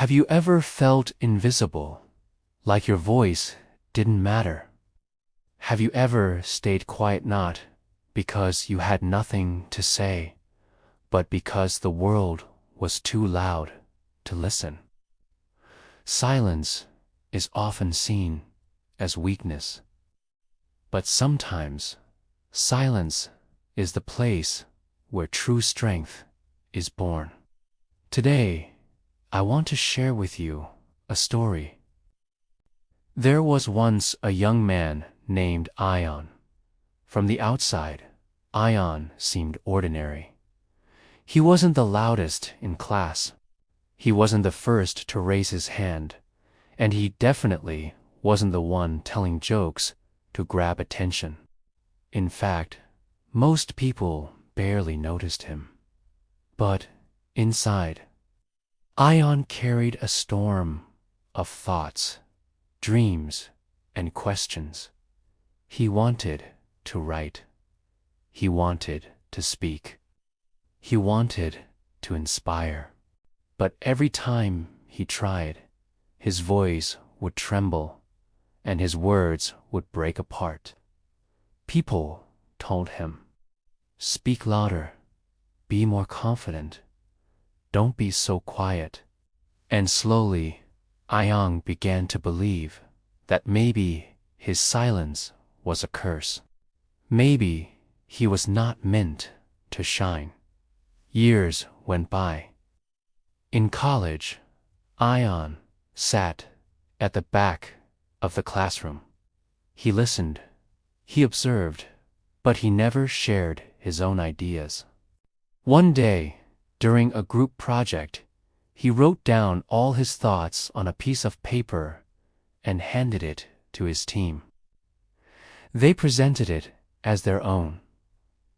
Have you ever felt invisible, like your voice didn't matter? Have you ever stayed quiet not because you had nothing to say, but because the world was too loud to listen? Silence is often seen as weakness, but sometimes silence is the place where true strength is born. Today, I want to share with you a story. There was once a young man named Ion. From the outside, Ion seemed ordinary. He wasn't the loudest in class. He wasn't the first to raise his hand, and he definitely wasn't the one telling jokes to grab attention. In fact, most people barely noticed him. But inside, Ion carried a storm of thoughts, dreams, and questions. He wanted to write. He wanted to speak. He wanted to inspire. But every time he tried, his voice would tremble and his words would break apart. People told him, "Speak louder, be more confident, don't be so quiet." And slowly, Ion began to believe that maybe his silence was a curse. Maybe he was not meant to shine. Years went by. In college, Ion sat at the back of the classroom. He listened, he observed, but he never shared his own ideas. One day, during a group project, he wrote down all his thoughts on a piece of paper and handed it to his team. They presented it as their own.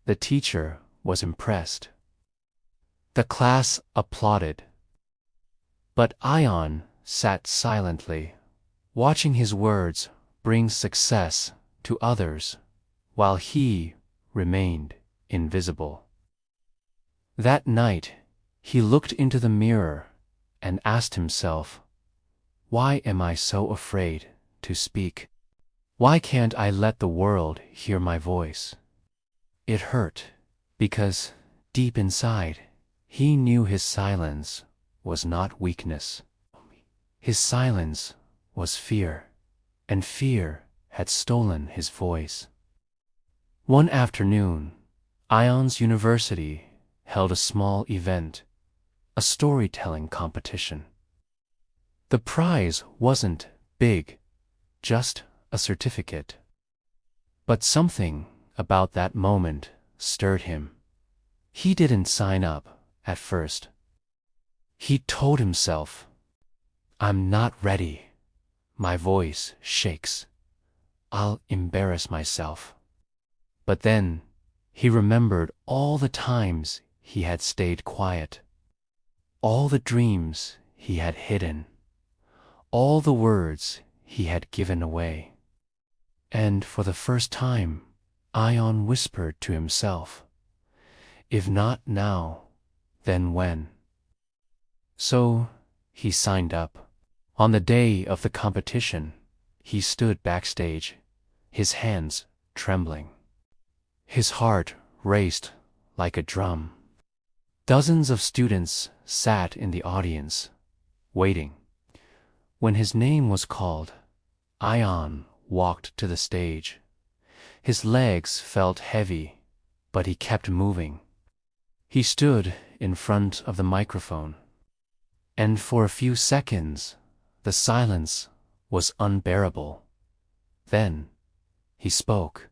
The teacher was impressed. The class applauded. But Ion sat silently, watching his words bring success to others while he remained invisible. That night, he looked into the mirror and asked himself, "Why am I so afraid to speak? Why can't I let the world hear my voice?" It hurt, because deep inside, he knew his silence was not weakness. His silence was fear, and fear had stolen his voice. One afternoon, Ion's university held a small event, a storytelling competition. The prize wasn't big, just a certificate. But something about that moment stirred him. He didn't sign up at first. He told himself, "I'm not ready. My voice shakes. I'll embarrass myself." But then he remembered all the times he had stayed quiet, all the dreams he had hidden, all the words he had given away. And for the first time, Ion whispered to himself, "If not now, then when?" So he signed up. On the day of the competition, he stood backstage, his hands trembling. His heart raced like a drum. Dozens of students sat in the audience, waiting. When his name was called, Ion walked to the stage. His legs felt heavy, but he kept moving. He stood in front of the microphone, and for a few seconds, the silence was unbearable. Then he spoke.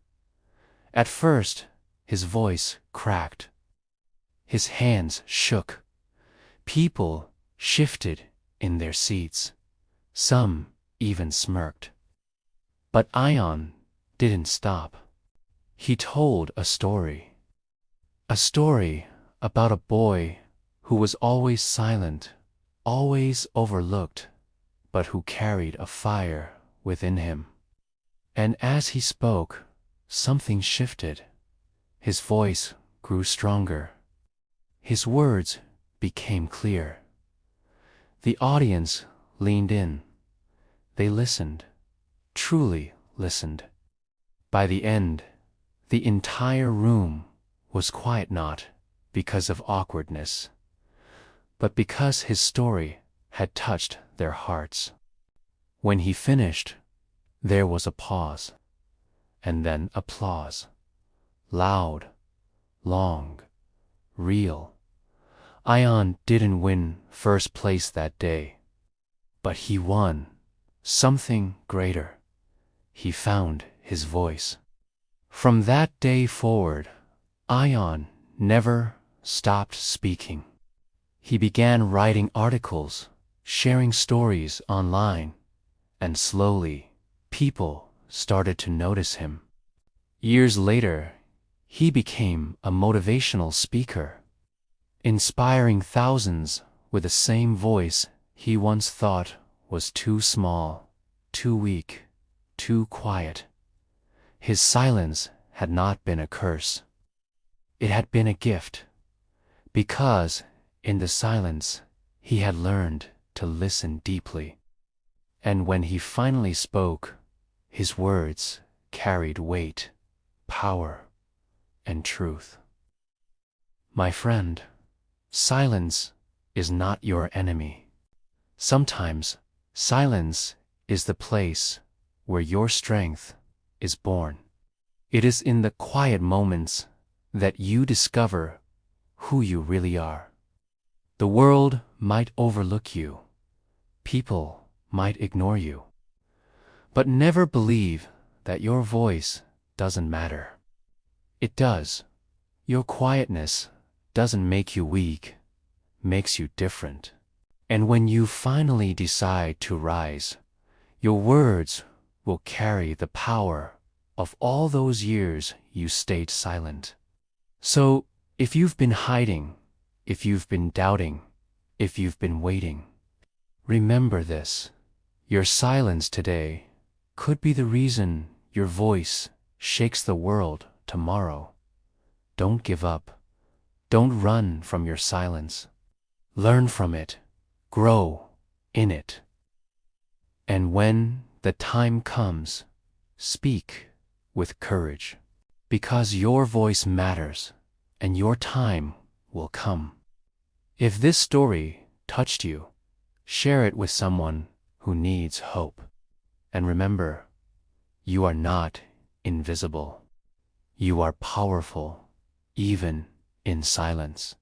At first, his voice cracked. His hands shook. People shifted in their seats. Some even smirked. But Ion didn't stop. He told a story. A story about a boy who was always silent, always overlooked, but who carried a fire within him. And as he spoke, something shifted. His voice grew stronger. His words became clear. The audience leaned in. They listened, truly listened. By the end, the entire room was quiet, not because of awkwardness, but because his story had touched their hearts. When he finished, there was a pause, and then applause. Loud, long, real. Ion didn't win first place that day, but he won something greater. He found his voice. From that day forward, Ion never stopped speaking. He began writing articles, sharing stories online, and slowly, people started to notice him. Years later, he became a motivational speaker, inspiring thousands with the same voice he once thought was too small, too weak, too quiet. His silence had not been a curse. It had been a gift, because in the silence he had learned to listen deeply. And when he finally spoke, his words carried weight, power, and truth. My friend, silence is not your enemy. Sometimes silence is the place where your strength is born. It is in the quiet moments that you discover who you really are. The world might overlook you. People might ignore you. But never believe that your voice doesn't matter. It does. Your quietness doesn't make you weak, makes you different. And when you finally decide to rise, your words will carry the power of all those years you stayed silent. So, if you've been hiding, if you've been doubting, if you've been waiting, remember this: your silence today could be the reason your voice shakes the world tomorrow. Don't give up. Don't run from your silence. Learn from it. Grow in it. And when the time comes, speak with courage, because your voice matters and your time will come. If this story touched you, share it with someone who needs hope. And remember, you are not invisible. You are powerful, even in silence.